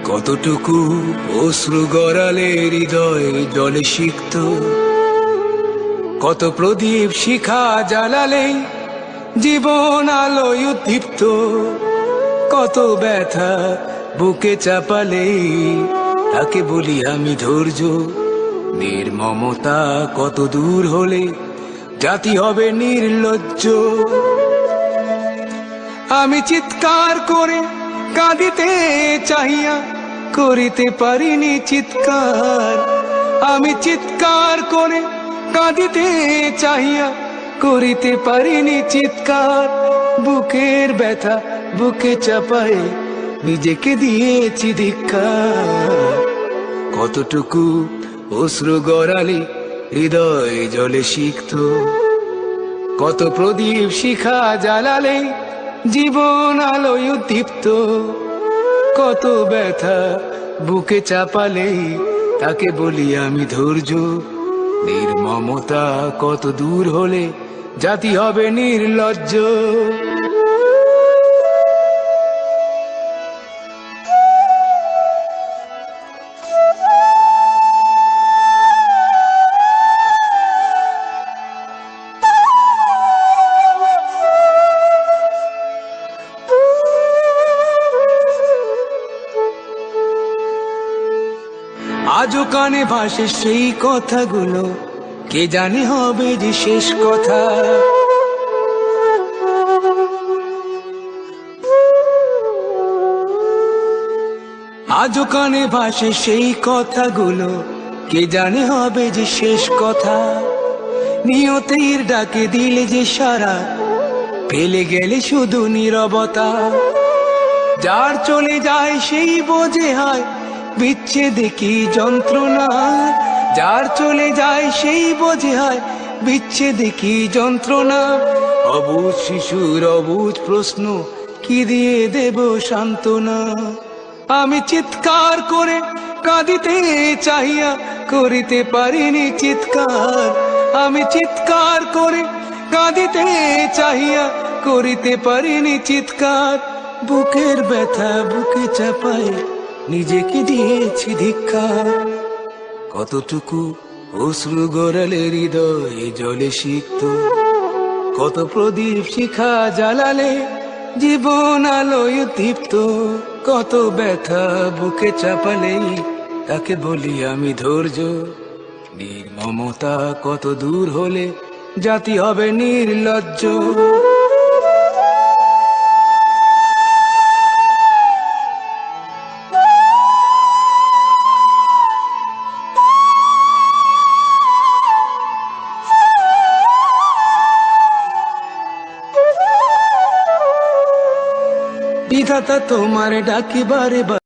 কতটুকু অশ্রু গড়ালে হৃদয় জলে সিক্ত, কত প্রদীপ শিখা জ্বালালে জীবন আলোয় উদ্দীপ্ত, কত ব্যথা বুকে চাপালে তাকে বলি আমি ধৈর্য। নির্মমতা কত দূর হলে জাতি হবে নির্লজ্জ। আমি চিৎকার করে কাঁদিতে চাহিয়া করিতে পারিনি চিৎকার। আমি চিৎকার করে কাঁদিতে চাহিয়া করিতে পারিনি চিৎকার। বুকের ব্যথা বুকে চাপায় নিজেকে দিয়েছি ধিক্কার। কতটুকু অশ্রু গড়ালে হৃদয় জলে সিক্ত, কত প্রদীপ শিখা জ্বালালে জীবন আলোয় উদ্দীপ্ত, কত ব্যথা বুকে চাপালে তাকে বলি আমি ধৈর্য। নির্মমতা কত দূর হলে জাতি হবে নির্লজ্জ। আজও কানে ভাসে সেই কথাগুলো, কে জানে হবে যে শেষ কথা। আজও কানে ভাসে সেই কথাগুলো, কে জানে হবে যে শেষ কথা। নিয়তির ডাকে দিলে যে সারা, ফেলে গেলে শুধু নীরবতা। যার চলে যায় সেই বোঝে হয় বিচ্ছেদে কি যন্ত্রণা। যার চলে যায় সেই বোঝে হয় বিচ্ছেদে কি যন্ত্রণা। অবুঝ শিশুর অবুঝ প্রশ্ন, কি দিয়ে দেব সান্ত্বনা। আমি চিৎকার করে কাঁদিতে চাহিয়া করিতে পারিনি চিৎকার। আমি চিৎকার করে কাঁদিতে চাহিয়া করিতে পারিনি চিৎকার। বুকের ব্যথা বুকে চাপায় নিজেকে দিয়েছি ধিক্কার। কতটুকু অশ্রু গড়ালে হৃদয় জলে সিক্ত, কত প্রদীপ শিখা জ্বালালে জীবন আলোয় উদ্দীপ্ত, কত ব্যথা বুকে চাপালে তাকে বলি আমি ধৈর্য। নির্মমতা কত দূর হলে জাতি হবে নির্লজ্জ। বিধাতা তোমার ডাকি বারে বারে।